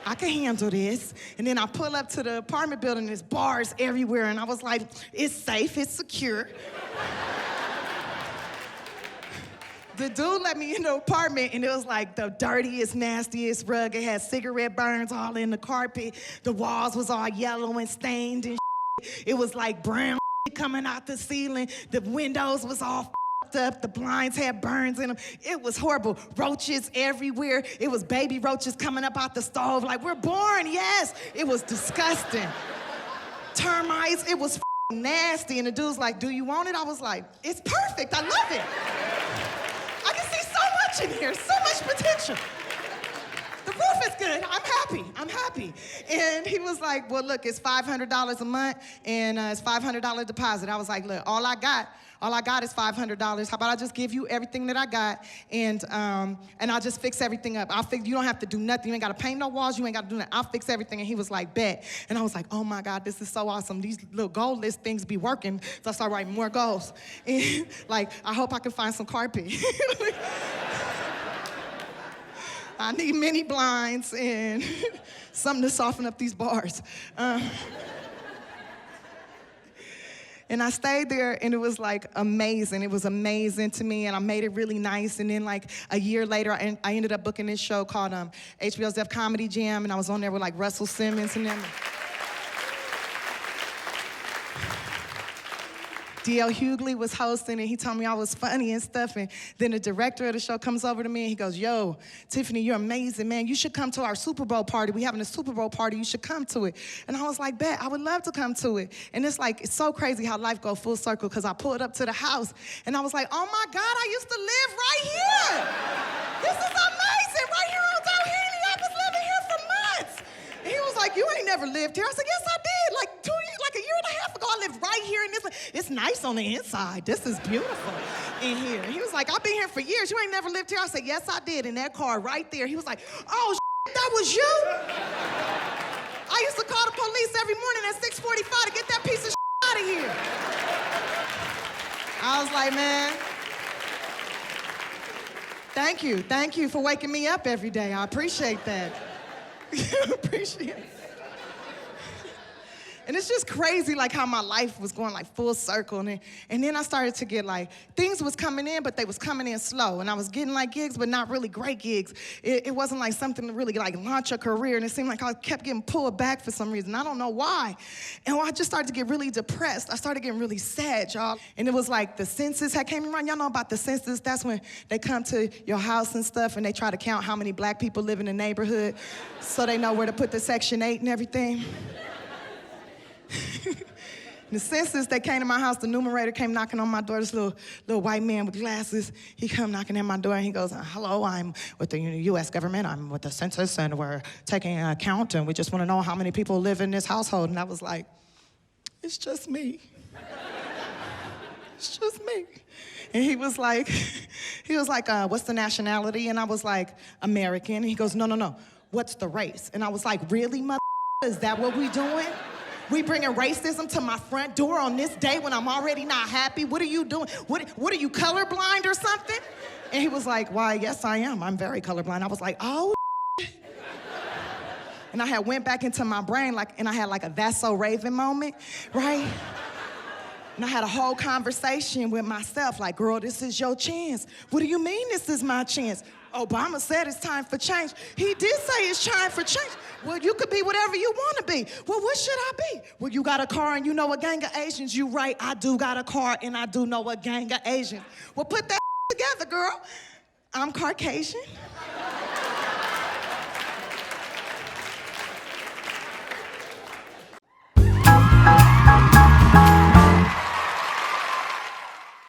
I can handle this. And then I pull up to the apartment building, there's bars everywhere, and I was like, it's safe, it's secure. The dude let me in the apartment, and it was like the dirtiest, nastiest rug. It had cigarette burns all in the carpet. The walls was all yellow and stained and shit. It was like brown shit coming out the ceiling. The windows was all up. The blinds had burns in them. It was horrible. Roaches everywhere. It was baby roaches coming up out the stove like, we're born, yes. It was disgusting. Termites, it was nasty. And the dude's like, do you want it? I was like, it's perfect, I love it. I can see so much in here, so much potential. The roof is good, I'm happy. And he was like, well, look, it's $500 a month, and it's $500 deposit. I was like, look, all I got is $500. How about I just give you everything that I got, and I'll just fix everything up. You don't have to do nothing. You ain't got to paint no walls. You ain't got to do nothing. I'll fix everything. And he was like, bet. And I was like, oh my God, this is so awesome. These little goal list things be working. So I started writing more goals. And like, I hope I can find some carpet. I need mini blinds and something to soften up these bars. And I stayed there, and it was like amazing. It was amazing to me, and I made it really nice. And then like a year later, I ended up booking this show called HBO's Def Comedy Jam, and I was on there with like Russell Simmons and them. D.L. Hughley was hosting, and he told me I was funny and stuff. And then the director of the show comes over to me, and he goes, yo, Tiffany, you're amazing, man. You should come to our Super Bowl party. We're having a Super Bowl party. You should come to it. And I was like, bet, I would love to come to it. And it's like, it's so crazy how life goes full circle, because I pulled up to the house, and I was like, oh my God, I used to live right here. This is amazing, right here on Doheny. I was living here for months. And he was like, you ain't never lived here. I said, yes, I did. Like a year and a half ago, I lived right here in this. It's nice on the inside. This is beautiful in here. And he was like, I've been here for years. You ain't never lived here. I said, yes, I did. In that car right there. He was like, oh, that was you? I used to call the police every morning at 6:45 to get that piece of out of here. I was like, man, thank you for waking me up every day. I appreciate that. Appreciate it. And it's just crazy, like, how my life was going, like, full circle. And then I started to get, like, things was coming in, but they was coming in slow. And I was getting, like, gigs, but not really great gigs. It wasn't, like, something to really, like, launch a career. And it seemed like I kept getting pulled back for some reason. I don't know why. And I just started to get really depressed. I started getting really sad, y'all. And it was, like, the census had came around. Y'all know about the census? That's when they come to your house and stuff, and they try to count how many black people live in the neighborhood so they know where to put the Section 8 and everything. The census, they came to my house, the numerator came knocking on my door, this little white man with glasses. He come knocking at my door, and he goes, hello, I'm with the U.S. government, I'm with the census, and we're taking an account, and we just want to know how many people live in this household. And I was like, it's just me. It's just me. And he was like, what's the nationality? And I was like, American. And he goes, no, what's the race? And I was like, really, mother? Is that what we doing? We bringing racism to my front door on this day when I'm already not happy? What are you doing? What are you, colorblind or something? And he was like, why, yes, I am. I'm very colorblind. I was like, oh, and I had went back into my brain, and I had like a That's So Raven moment, right? And I had a whole conversation with myself, like, girl, this is your chance. What do you mean this is my chance? Obama said it's time for change. He did say it's time for change. Well, you could be whatever you want to be. Well, what should I be? Well, you got a car and you know a gang of Asians. You right, I do got a car and I do know a gang of Asians. Well, put that together, girl. I'm Car-casian.